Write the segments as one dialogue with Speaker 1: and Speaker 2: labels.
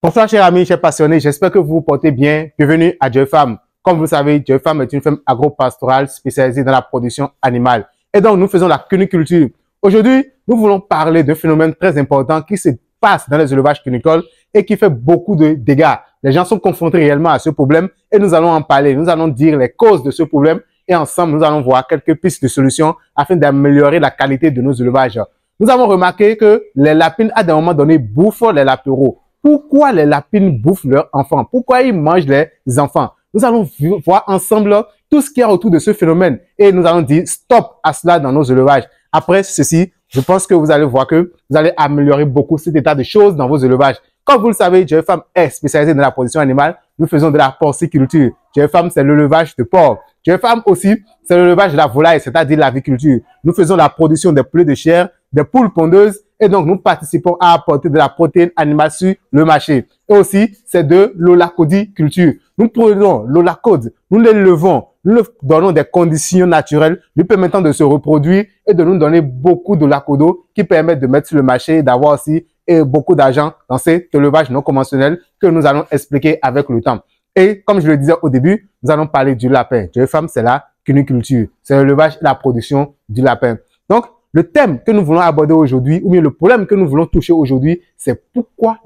Speaker 1: Bonsoir chers amis, chers passionnés, j'espère que vous vous portez bien. Bienvenue à Joy Farm. Comme vous le savez, Joy Farm est une ferme agro-pastorale spécialisée dans la production animale. Et donc, nous faisons la cuniculture. Aujourd'hui, nous voulons parler d'un phénomène très important qui se passe dans les élevages cunicoles et qui fait beaucoup de dégâts. Les gens sont confrontés réellement à ce problème et nous allons en parler. Nous allons dire les causes de ce problème et ensemble, nous allons voir quelques pistes de solutions afin d'améliorer la qualité de nos élevages. Nous avons remarqué que les lapines, à des moments donnés, bouffent les lapéraux. Pourquoi les lapines bouffent leurs enfants? Pourquoi ils mangent les enfants? Nous allons voir ensemble tout ce qu'il y a autour de ce phénomène et nous allons dire stop à cela dans nos élevages. Après ceci, je pense que vous allez voir que vous allez améliorer beaucoup cet état de choses dans vos élevages. Comme vous le savez, Joy Farm est spécialisée dans la production animale. Nous faisons de la porciculture. Joy Farm, c'est l'élevage de porc. Joy Farm aussi, c'est l'élevage de la volaille, c'est-à-dire l'aviculture. Nous faisons la production des poulets de chair, des poules pondeuses, et donc nous participons à apporter de la protéine animale sur le marché. Et aussi, c'est de l'holacodiculture. Nous prenons l'holacode, nous l'élevons, nous lui donnons des conditions naturelles lui permettant de se reproduire et de nous donner beaucoup d'holacodo qui permettent de mettre sur le marché et d'avoir aussi beaucoup d'argent dans cet élevage non conventionnel que nous allons expliquer avec le temps. Et comme je le disais au début, nous allons parler du lapin. Joy Farm, c'est la cuniculture, c'est l'élevage et la production du lapin. Donc, le thème que nous voulons aborder aujourd'hui, ou bien le problème que nous voulons toucher aujourd'hui, c'est pourquoi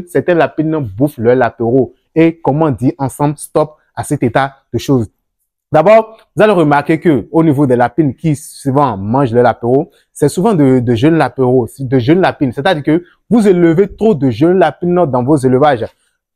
Speaker 1: certaines lapines bouffent leurs lapéraux et comment dire ensemble stop à cet état de choses. D'abord, vous allez remarquer que au niveau des lapines qui souvent mangent leurs lapéraux, c'est souvent de jeunes lapéraux, de jeunes lapines. C'est-à-dire que vous élevez trop de jeunes lapines dans vos élevages.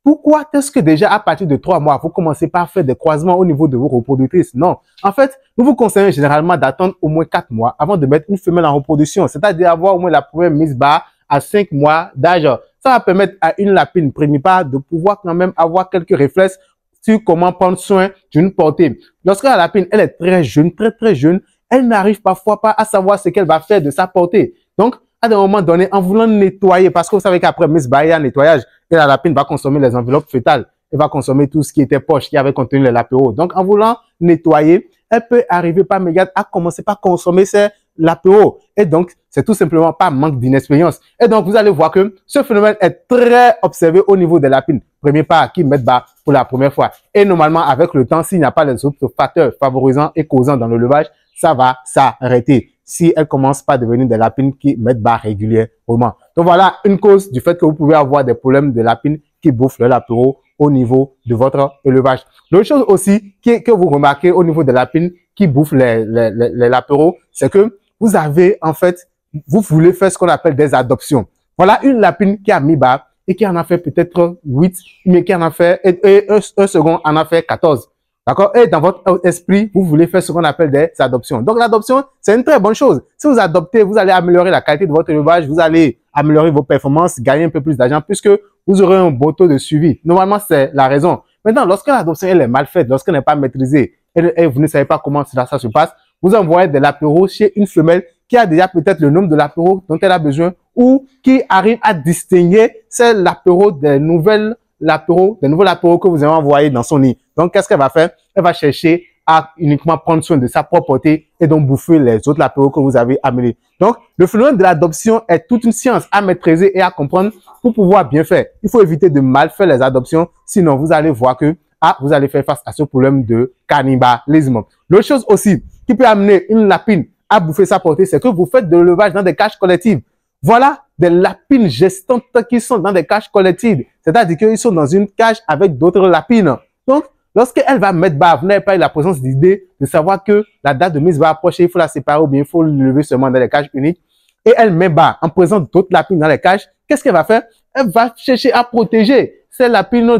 Speaker 1: Pourquoi est-ce que déjà à partir de 3 mois, vous commencez par faire des croisements au niveau de vos reproductrices? Non. En fait, nous vous conseillons généralement d'attendre au moins 4 mois avant de mettre une femelle en reproduction, c'est-à-dire avoir au moins la première mise bas à 5 mois d'âge. Ça va permettre à une lapine primipare de pouvoir quand même avoir quelques réflexes sur comment prendre soin d'une portée. Lorsque la lapine, elle est très jeune, très jeune, elle n'arrive parfois pas à savoir ce qu'elle va faire de sa portée. Donc, à des moments donnés, en voulant nettoyer, parce que vous savez qu'après mise bas, il y a nettoyage, et la lapine va consommer les enveloppes fétales. Elle va consommer tout ce qui était poche, qui avait contenu les lapéraux. Donc, en voulant nettoyer, elle peut arriver par mégarde à commencer par consommer ces lapéraux. Et donc, c'est tout simplement par manque d'inexpérience. Et donc, vous allez voir que ce phénomène est très observé au niveau des lapines. Premier pas, qui mettent bas pour la première fois. Et normalement, avec le temps, s'il n'y a pas les autres facteurs favorisants et causants dans le levage, ça va s'arrêter si elles commencent pas à devenir des lapines qui mettent bas régulièrement. Donc voilà une cause du fait que vous pouvez avoir des problèmes de lapines qui bouffent le lapéraux au niveau de votre élevage. L'autre chose aussi que vous remarquez au niveau des lapines qui bouffent les lapéraux, c'est que vous avez en fait, vous voulez faire ce qu'on appelle des adoptions. Voilà une lapine qui a mis bas et qui en a fait peut-être 8, mais qui en a fait, et un second en a fait 14. D'accord? Et dans votre esprit, vous voulez faire ce qu'on appelle des adoptions. Donc, l'adoption, c'est une très bonne chose. Si vous adoptez, vous allez améliorer la qualité de votre élevage, vous allez améliorer vos performances, gagner un peu plus d'argent puisque vous aurez un beau taux de suivi. Normalement, c'est la raison. Maintenant, lorsque l'adoption elle est mal faite, lorsqu'elle n'est pas maîtrisée et vous ne savez pas comment ça se passe, vous envoyez des lapéraux chez une femelle qui a déjà peut-être le nombre de lapéraux dont elle a besoin ou qui arrive à distinguer ces lapéraux des nouveaux lapéraux que vous avez envoyés dans son nid. Donc, qu'est-ce qu'elle va faire? Elle va chercher à uniquement prendre soin de sa propreté et donc bouffer les autres lapéraux que vous avez amenés. Donc, le phénomène de l'adoption est toute une science à maîtriser et à comprendre pour pouvoir bien faire. Il faut éviter de mal faire les adoptions, sinon vous allez voir que vous allez faire face à ce problème de cannibalisme. L'autre chose aussi qui peut amener une lapine à bouffer sa portée, c'est que vous faites de l'élevage dans des cages collectives. Voilà des lapines gestantes qui sont dans des cages collectives. C'est-à-dire qu'ils sont dans une cage avec d'autres lapines. Donc, lorsqu'elle va mettre bas, vous n'avez pas eu la présence d'idée de savoir que la date de mise va approcher, il faut la séparer ou bien il faut lever seulement dans les cages uniques. Et elle met bas en présence d'autres lapines dans les cages. Qu'est-ce qu'elle va faire? Elle va chercher à protéger ces lapines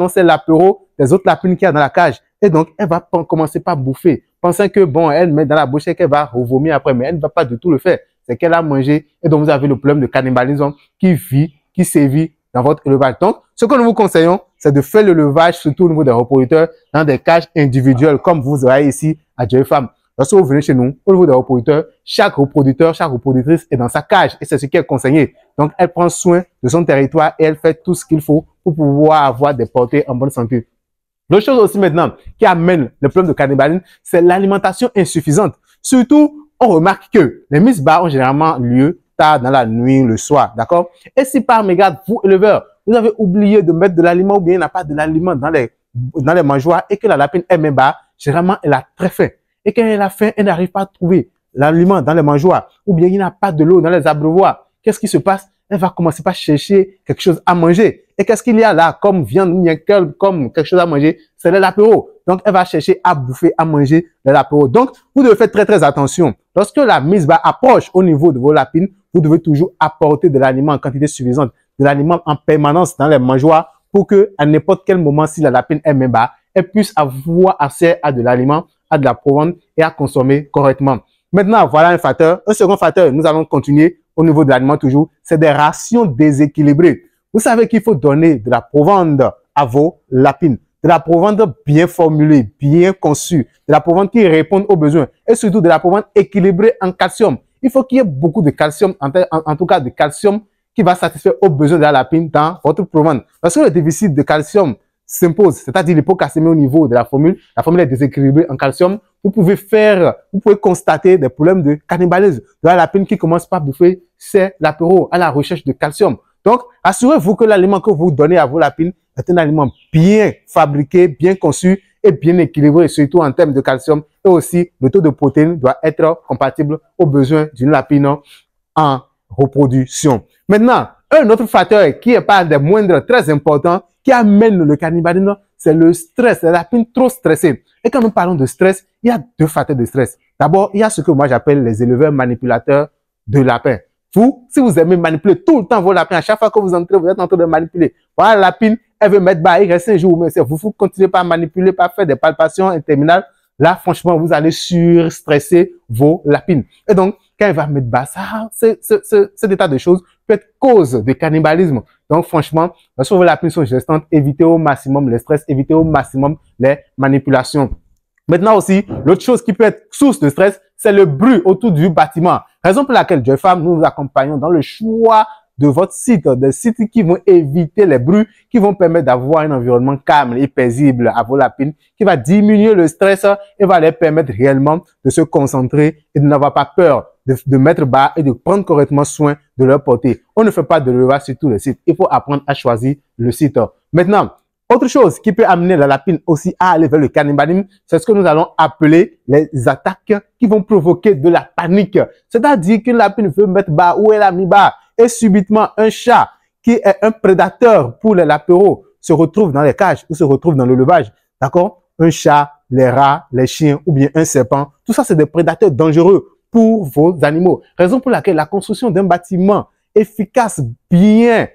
Speaker 1: ces lapéraux des autres lapines qu'il y a dans la cage. Et donc, elle va commencer par bouffer, pensant que bon, elle met dans la bouche et qu'elle va revomir après, mais elle ne va pas du tout le faire. C'est qu'elle a mangé et donc vous avez le problème de cannibalisme qui sévit dans votre élevage. Donc, ce que nous vous conseillons, c'est de faire l'élevage, surtout au niveau des reproducteurs, dans des cages individuelles, comme vous voyez ici à Joy Farm. Lorsque vous venez chez nous, au niveau des reproducteurs, chaque reproducteur, chaque reproductrice est dans sa cage et c'est ce qui est conseillé. Donc, elle prend soin de son territoire et elle fait tout ce qu'il faut pour pouvoir avoir des portées en bonne santé. L'autre chose aussi maintenant qui amène le problème de cannibalisme, c'est l'alimentation insuffisante. Surtout, on remarque que les mises bas ont généralement lieu tard dans la nuit, le soir, d'accord? Et si par mégarde, vous, éleveurs, vous avez oublié de mettre de l'aliment ou bien il n'y a pas de l'aliment dans les mangeoires et que la lapine est même bas, généralement, elle a très faim. Et quand elle a faim, elle n'arrive pas à trouver l'aliment dans les mangeoires ou bien il n'y a pas de l'eau dans les abreuvoirs. Qu'est-ce qui se passe? Elle va commencer par chercher quelque chose à manger. Et qu'est-ce qu'il y a là comme viande ou bien comme quelque chose à manger? C'est l'apéro. Donc, elle va chercher à bouffer, à manger de l'apéro. Donc, vous devez faire très, très attention. Lorsque la mise bas approche au niveau de vos lapines, vous devez toujours apporter de l'aliment en quantité suffisante, de l'aliment en permanence dans les mangeoires pour que, à n'importe quel moment, si la lapine est même bas, elle puisse avoir accès à de l'aliment, à de la provende et à consommer correctement. Maintenant, voilà un facteur. Un second facteur, nous allons continuer au niveau de l'aliment toujours, c'est des rations déséquilibrées. Vous savez qu'il faut donner de la provende à vos lapines, de la provende bien formulée, bien conçue, de la provende qui répond aux besoins et surtout de la provende équilibrée en calcium. Il faut qu'il y ait beaucoup de calcium, en tout cas de calcium qui va satisfaire aux besoins de la lapine dans votre provende. Parce que le déficit de calcium s'impose, c'est-à-dire l'hypocalcémie au niveau de la formule est déséquilibrée en calcium, vous pouvez constater des problèmes de cannibalisme de la lapine qui commence par bouffer c'est l'apéro à la recherche de calcium. Donc, assurez-vous que l'aliment que vous donnez à vos lapines est un aliment bien fabriqué, bien conçu et bien équilibré, surtout en termes de calcium. Et aussi, le taux de protéines doit être compatible aux besoins d'une lapine en reproduction. Maintenant, un autre facteur qui est pas des moindres, très important, qui amène le cannibalisme, c'est le stress, la lapine trop stressée. Et quand nous parlons de stress, il y a deux facteurs de stress. D'abord, il y a ce que moi j'appelle les éleveurs manipulateurs de lapins. Vous, si vous aimez manipuler tout le temps vos lapins, à chaque fois que vous entrez, vous êtes en train de manipuler. Voilà, la lapine, elle veut mettre bas, il reste un jour, mais vous continuez pas à manipuler, pas faire des palpations interminables. Là, franchement, vous allez surstresser vos lapines. Et donc, quand elle va mettre bas, ça, cet état de choses peut être cause de cannibalisme. Donc, franchement, lorsque vos lapines sont gestantes, évitez au maximum les stress, évitez au maximum les manipulations. Maintenant aussi, l'autre chose qui peut être source de stress, c'est le bruit autour du bâtiment. Raison pour laquelle, Joy Farm, nous vous accompagnons dans le choix de votre site, des sites qui vont éviter les bruits, qui vont permettre d'avoir un environnement calme et paisible à vos lapines, qui va diminuer le stress et va les permettre réellement de se concentrer et de n'avoir pas peur de mettre bas et de prendre correctement soin de leur portée. On ne fait pas de l'élevage sur tous les sites. Il faut apprendre à choisir le site. Maintenant, autre chose qui peut amener la lapine aussi à aller vers le cannibalisme, c'est ce que nous allons appeler les attaques qui vont provoquer de la panique. C'est-à-dire qu'une lapine veut mettre bas ou elle a mis bas et subitement un chat qui est un prédateur pour les lapéros se retrouve dans les cages ou se retrouve dans l'élevage. D'accord? Un chat, les rats, les chiens ou bien un serpent. Tout ça, c'est des prédateurs dangereux pour vos animaux. Raison pour laquelle la construction d'un bâtiment efficace, bien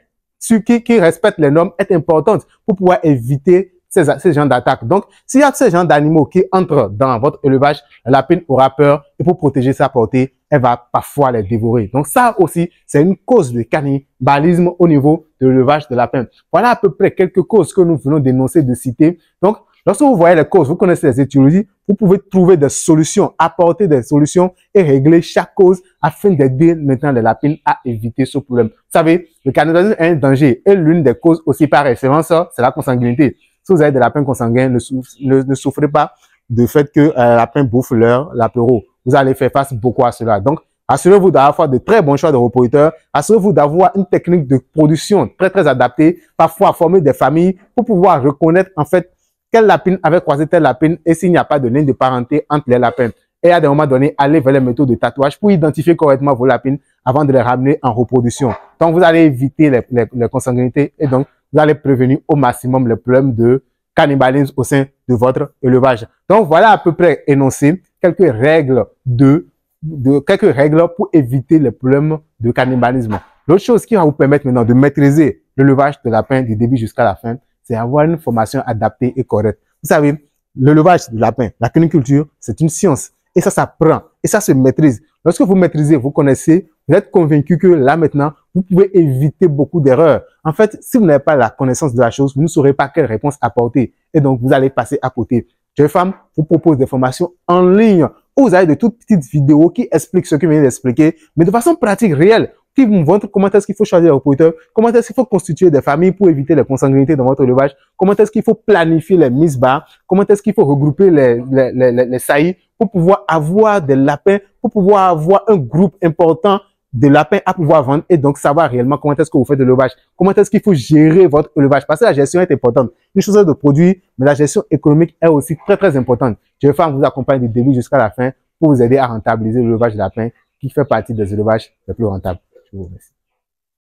Speaker 1: qui respecte les normes est importante pour pouvoir éviter ces genres d'attaques. Donc, s'il y a ces genres d'animaux qui entrent dans votre élevage, la lapine aura peur et pour protéger sa portée, elle va parfois les dévorer. Donc, ça aussi, c'est une cause de cannibalisme au niveau de l'élevage de lapins. Voilà à peu près quelques causes que nous venons d'énoncer, de citer. Donc, lorsque vous voyez les causes, vous connaissez les étiologies, vous pouvez trouver des solutions, apporter des solutions et régler chaque cause afin d'aider maintenant les lapines à éviter ce problème. Vous savez, le cannibalisme est un danger et l'une des causes aussi par excellence, c'est la consanguinité. Si vous avez des lapins consanguins, ne souffrez pas du fait que lapin bouffe leur lapéro. Vous allez faire face beaucoup à cela. Donc, assurez-vous d'avoir de très bons choix de reproducteurs. Assurez-vous d'avoir une technique de production très, très adaptée. Parfois, former des familles pour pouvoir reconnaître, en fait, quelle lapine avait croisé telle lapine et s'il n'y a pas de ligne de parenté entre les lapins. Et à des moments donnés, aller vers les méthodes de tatouage pour identifier correctement vos lapines avant de les ramener en reproduction. Donc, vous allez éviter les consanguinités et donc, vous allez prévenir au maximum les problèmes de cannibalisme au sein de votre élevage. Donc, voilà à peu près énoncé quelques règles quelques règles pour éviter les problèmes de cannibalisme. L'autre chose qui va vous permettre maintenant de maîtriser l'élevage de lapins du début jusqu'à la fin, c'est avoir une formation adaptée et correcte. Vous savez, l'élevage de lapins, la cuniculture, c'est une science. Et ça s'apprend. Et ça se maîtrise. Lorsque vous maîtrisez, vous connaissez, vous êtes convaincu que là maintenant, vous pouvez éviter beaucoup d'erreurs. En fait, si vous n'avez pas la connaissance de la chose, vous ne saurez pas quelle réponse apporter. Et donc, vous allez passer à côté. Joy Farm vous propose des formations en ligne où vous avez de toutes petites vidéos qui expliquent ce que je viens d'expliquer, mais de façon pratique, réelle, qui vous montre comment est-ce qu'il faut choisir les reproducteurs, comment est-ce qu'il faut constituer des familles pour éviter les consanguinités dans votre élevage, comment est-ce qu'il faut planifier les mises bas, comment est-ce qu'il faut regrouper les saillies pour pouvoir avoir des lapins, pour pouvoir avoir un groupe important de lapins à pouvoir vendre et donc savoir réellement comment est-ce que vous faites de l'élevage, comment est-ce qu'il faut gérer votre élevage. Parce que la gestion est importante. Une chose est de produire, mais la gestion économique est aussi très, très importante. Je vais vous accompagner du début jusqu'à la fin pour vous aider à rentabiliser l'élevage de lapins qui fait partie des élevages les plus rentables. Je vous remercie.